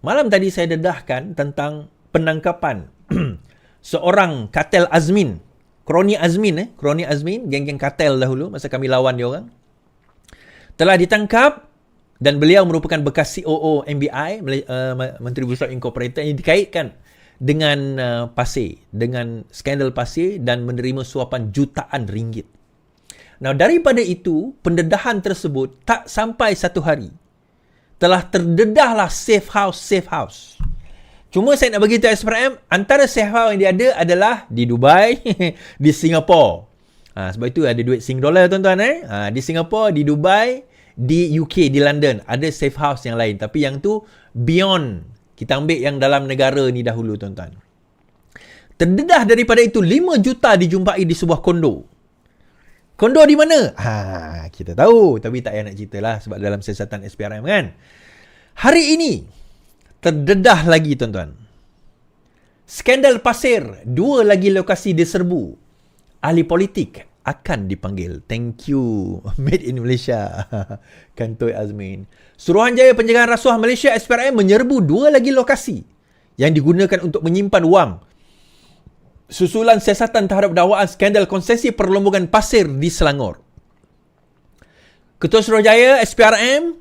Malam tadi saya dedahkan tentang penangkapan seorang kartel Azmin, kroni Azmin, geng-geng kartel dahulu masa kami lawan dia orang. Telah ditangkap dan beliau merupakan bekas COO MBI, Menteri Bursa Incorporated, yang dikaitkan dengan pasir, dengan skandal pasir dan menerima suapan jutaan ringgit. Nah, daripada itu, pendedahan tersebut tak sampai 1 hari telah terdedahlah safe house. Cuma saya nak bagi tahu SPRM, antara safe house yang dia ada adalah di Dubai, di Singapura. Sebab itu ada duit Sing dollar tuan-tuan. Di Singapura, di Dubai, di UK, di London. Ada safe house yang lain. Tapi yang tu beyond. Kita ambil yang dalam negara ni dahulu tuan-tuan. Terdedah daripada itu 5 juta dijumpai di sebuah kondo. Kondo di mana? Kita tahu. Tapi tak payah nak cerita lah. Sebab dalam siasatan SPRM kan. Hari ini, terdedah lagi tuan-tuan. Skandal pasir. 2 lagi lokasi diserbu. Ahli politik akan dipanggil. Thank you. Made in Malaysia. Kantoi Azmin. Suruhanjaya Pencegahan Rasuah Malaysia SPRM menyerbu 2 lagi lokasi yang digunakan untuk menyimpan wang susulan siasatan terhadap dakwaan skandal konsesi perlombongan pasir di Selangor. Ketua Suruhanjaya SPRM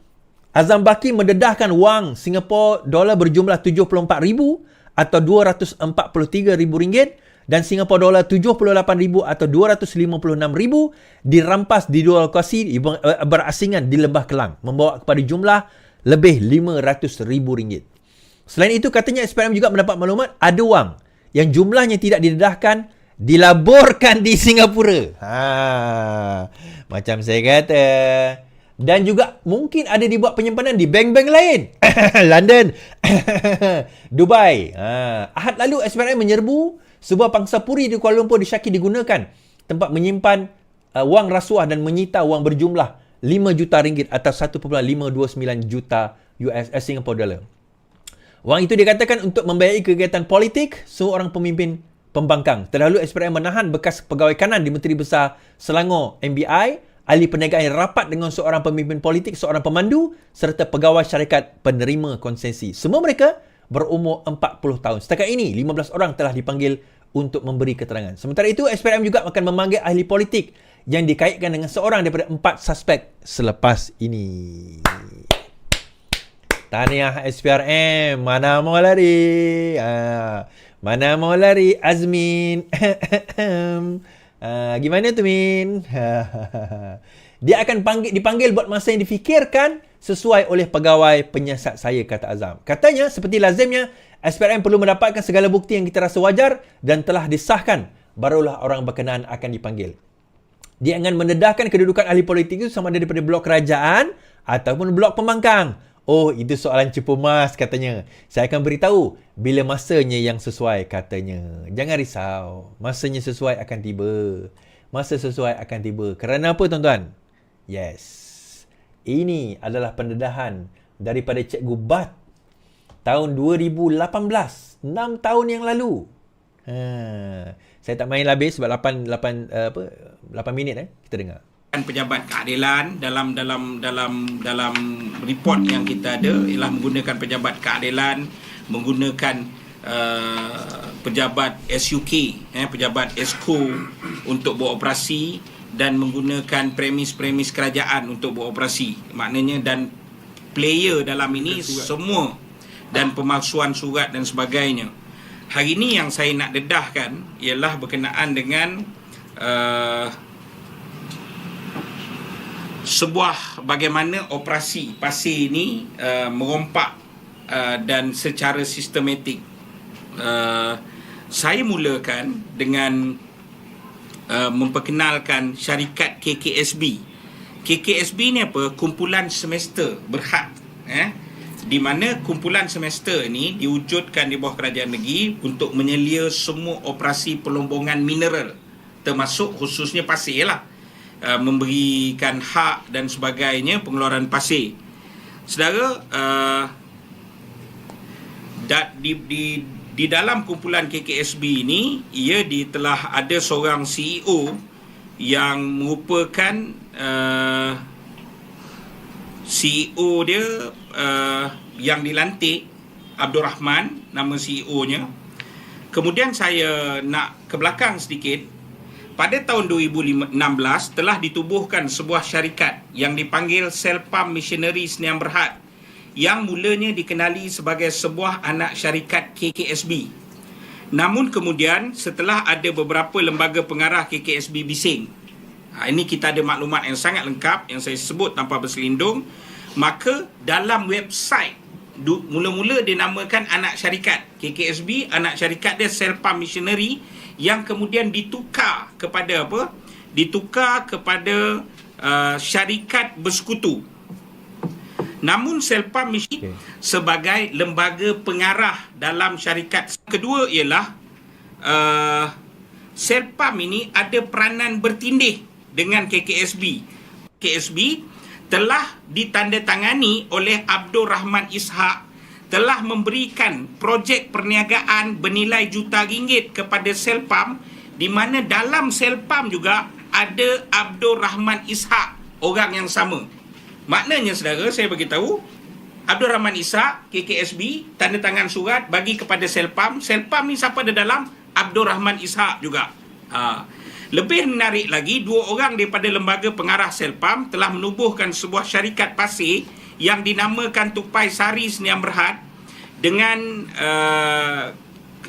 Azam Baki mendedahkan wang Singapura dolar berjumlah 74,000 atau 243,000 ringgit dan Singapura dolar 78,000 atau 256,000 dirampas di 2 lokasi berasingan di Lembah Kelang, membawa kepada jumlah lebih 500,000 ringgit. Selain itu, katanya SPRM juga mendapat maklumat ada wang yang jumlahnya tidak didedahkan dilaburkan di Singapura. Macam saya kata. Dan juga mungkin ada dibuat penyimpanan di bank-bank lain. London. Dubai. Ahad lalu SPRM menyerbu sebuah pangsa puri di Kuala Lumpur disyaki digunakan tempat menyimpan wang rasuah dan menyita wang berjumlah 5 juta ringgit atau 1.529 juta Singapore dollar. Wang itu dikatakan untuk membiayai kegiatan politik seorang pemimpin pembangkang. Terdahulu SPRM menahan bekas pegawai kanan di Menteri Besar Selangor MBI, ahli perniagaan yang rapat dengan seorang pemimpin politik, seorang pemandu serta pegawai syarikat penerima konsesi. Semua mereka berumur 40 tahun. Setakat ini, 15 orang telah dipanggil untuk memberi keterangan. Sementara itu, SPRM juga akan memanggil ahli politik yang dikaitkan dengan seorang daripada 4 suspek selepas ini. Tahniah SPRM. Mana mau lari? Mana mau lari Azmin? Gimana tu Min? Dia akan dipanggil buat masa yang difikirkan sesuai oleh pegawai penyiasat saya, kata Azam. Katanya, seperti lazimnya, SPRM perlu mendapatkan segala bukti yang kita rasa wajar dan telah disahkan, barulah orang berkenaan akan dipanggil. Dia akan mendedahkan kedudukan ahli politik itu sama ada daripada blok kerajaan ataupun blok pembangkang. Oh, itu soalan cepu mas, katanya. Saya akan beritahu bila masanya yang sesuai, katanya. Jangan risau. Masanya sesuai akan tiba. Masa sesuai akan tiba. Kerana apa, tuan-tuan? Yes. Ini adalah pendedahan daripada Cikgu Bat tahun 2018. 6 tahun yang lalu. Saya tak main habis sebab 8 minit. Kita dengar. Pejabat keadilan dalam report yang kita ada ialah menggunakan pejabat keadilan, menggunakan pejabat SUK, pejabat ESCO untuk beroperasi dan menggunakan premis-premis kerajaan untuk beroperasi. Maknanya dan player dalam ini semua dan pemalsuan surat dan sebagainya. Hari ini yang saya nak dedahkan ialah berkenaan dengan sebuah bagaimana operasi pasir ini merompak dan secara sistematik. Saya mulakan dengan memperkenalkan syarikat KKSB. KKSB ni apa? Kumpulan semester berhad. Di mana kumpulan semester ni diwujudkan di bawah kerajaan negeri untuk menyelia semua operasi pelombongan mineral, termasuk khususnya pasir lah. Memberikan hak dan sebagainya pengeluaran pasir. Saudara, di dalam kumpulan KKSB ini, ia telah ada seorang CEO yang merupakan CEO dia yang dilantik Abdul Rahman, nama CEO-nya. Kemudian saya nak ke belakang sedikit. Pada tahun 2016 telah ditubuhkan sebuah syarikat yang dipanggil Selpam Missionary Sdn Bhd yang mulanya dikenali sebagai sebuah anak syarikat KKSB. Namun kemudian setelah ada beberapa lembaga pengarah KKSB bising, ini kita ada maklumat yang sangat lengkap yang saya sebut tanpa berselindung, maka dalam website mula-mula dinamakan anak syarikat KKSB, anak syarikat dia Selpam Missionary, yang kemudian ditukar kepada apa? Ditukar kepada syarikat bersekutu. Namun Selpam Missionary sebagai lembaga pengarah dalam syarikat. Kedua ialah Selpam ini ada peranan bertindih dengan KKSB. KKSB telah ditandatangani oleh Abdul Rahman Ishak, telah memberikan projek perniagaan bernilai juta ringgit kepada Selpam, di mana dalam Selpam juga ada Abdul Rahman Ishak, orang yang sama. Maknanya saudara, saya beritahu, Abdul Rahman Ishak, KKSB, tanda tangan surat bagi kepada Selpam. Selpam ni siapa ada dalam? Abdul Rahman Ishak juga. Lebih menarik lagi, dua orang daripada lembaga pengarah Selpam telah menubuhkan sebuah syarikat pasir yang dinamakan Tupai Sari Sdn Bhd dengan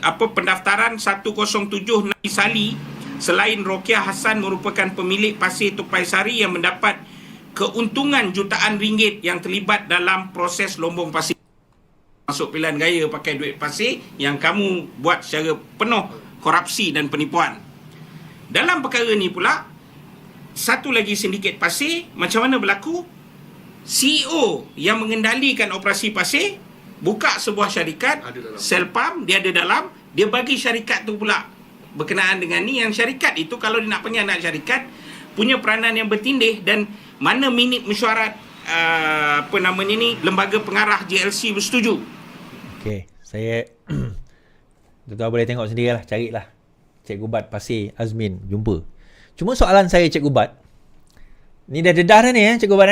pendaftaran 107 Nabi Sali. Selain Rokiah Hassan merupakan pemilik pasir Tupai Sari yang mendapat keuntungan jutaan ringgit yang terlibat dalam proses lombong pasir. Masuk pilihan gaya pakai duit pasir yang kamu buat secara penuh korupsi dan penipuan. Dalam perkara ni pula, satu lagi sindiket pasir, macam mana berlaku? CEO yang mengendalikan operasi pasir buka sebuah syarikat Selpam, dia ada dalam, dia bagi syarikat tu pula berkenaan dengan ni, yang syarikat itu kalau dia nak panggil anak syarikat punya peranan yang bertindih, dan mana minit mesyuarat lembaga pengarah JLC bersetuju. Okey, saya tuan-tuan boleh tengok sendirilah, carilah Cikgu Bat Pasir Azmin, jumpa. Cuma soalan saya Cikgu Bat, ni dah dedah dah ni Cikgu Bat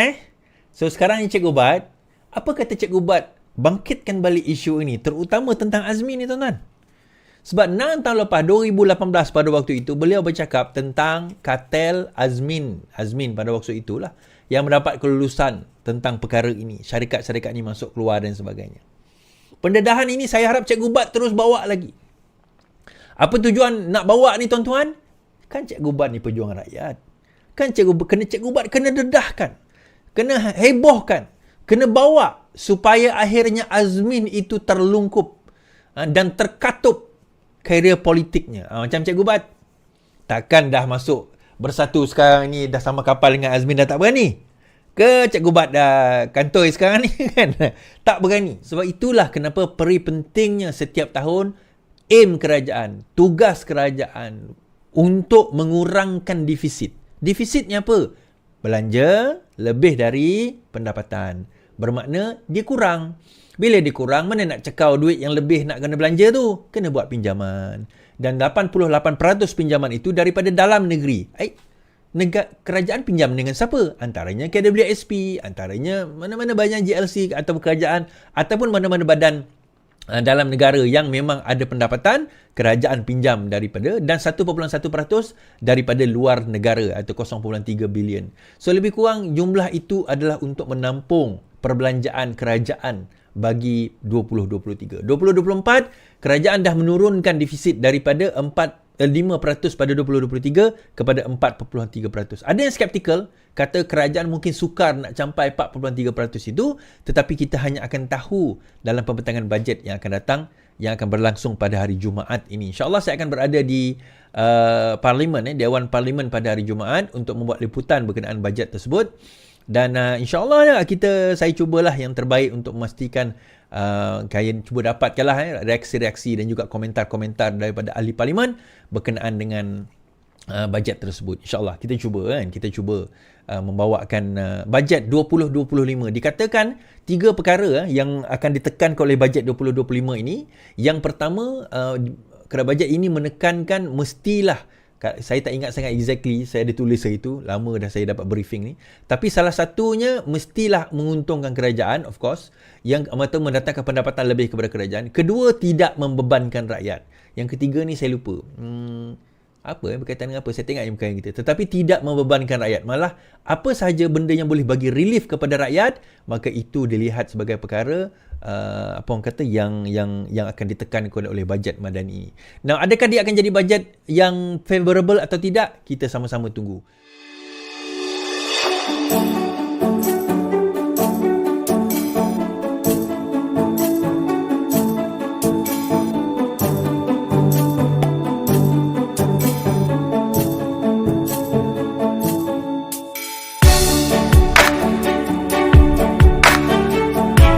So sekarang ni Cikgu Bat, apa kata Cikgu Bat bangkitkan balik isu ini, terutama tentang Azmin ni tuan-tuan? Sebab 6 tahun lepas, 2018 pada waktu itu, beliau bercakap tentang kartel Azmin pada waktu itulah yang mendapat kelulusan tentang perkara ini. Syarikat-syarikat ni masuk keluar dan sebagainya. Pendedahan ini saya harap Cikgu Bat terus bawa lagi. Apa tujuan nak bawa ni tuan-tuan? Kan Cikgu Bat ni pejuang rakyat. Kan Cikgu Bat kena dedahkan, kena hebohkan, kena bawa supaya akhirnya Azmin itu terlungkup dan terkatup karier politiknya. Macam Cikgu Bat, takkan dah masuk bersatu sekarang ni, dah sama kapal dengan Azmin dah tak berani? Ke Cikgu Bat dah kantoi sekarang ni kan? Tak berani. Sebab itulah kenapa peri pentingnya setiap tahun aim kerajaan, tugas kerajaan untuk mengurangkan defisit. Defisitnya apa? Belanja lebih dari pendapatan. Bermakna dia kurang. Bila dia kurang, mana nak cekau duit yang lebih nak kena belanja tu? Kena buat pinjaman. Dan 88% pinjaman itu daripada dalam negeri. Kerajaan pinjam dengan siapa? Antaranya KWSP, antaranya mana-mana banyak JLC atau kerajaan, ataupun mana-mana badan dalam negara yang memang ada pendapatan, kerajaan pinjam daripada, dan 1.1% daripada luar negara atau 0.3 bilion. So lebih kurang jumlah itu adalah untuk menampung perbelanjaan kerajaan bagi 2023. 2024 kerajaan dah menurunkan defisit daripada 5% pada 2023 kepada 4.3%. Ada yang skeptikal, kata kerajaan mungkin sukar nak capai 4.3% itu, tetapi kita hanya akan tahu dalam pembentangan bajet yang akan datang, yang akan berlangsung pada hari Jumaat ini. InsyaAllah saya akan berada di Parlimen, Dewan Parlimen pada hari Jumaat untuk membuat liputan berkenaan bajet tersebut. Dan insyaAllah saya cubalah yang terbaik untuk memastikan kalian cuba dapatkanlah reaksi-reaksi dan juga komentar-komentar daripada ahli parlimen berkenaan dengan bajet tersebut. InsyaAllah kita cuba membawakan bajet 2025. Dikatakan 3 perkara yang akan ditekankan oleh bajet 2025 ini. Yang pertama, kerana bajet ini menekankan mestilah Saya tak ingat sangat exactly saya ada tulis itu, lama dah saya dapat briefing ni. Tapi salah satunya mestilah menguntungkan kerajaan, of course. Yang mendatangkan pendapatan lebih kepada kerajaan. Kedua, tidak membebankan rakyat. Yang ketiga ni saya lupa. Apa berkaitan dengan apa? Saya tengok yang bukan kita. Tetapi tidak membebankan rakyat. Malah apa sahaja benda yang boleh bagi relief kepada rakyat, maka itu dilihat sebagai perkara apa orang kata yang akan ditekankan oleh bajet madani ini. Now, adakah dia akan jadi bajet yang favorable atau tidak? Kita sama-sama tunggu.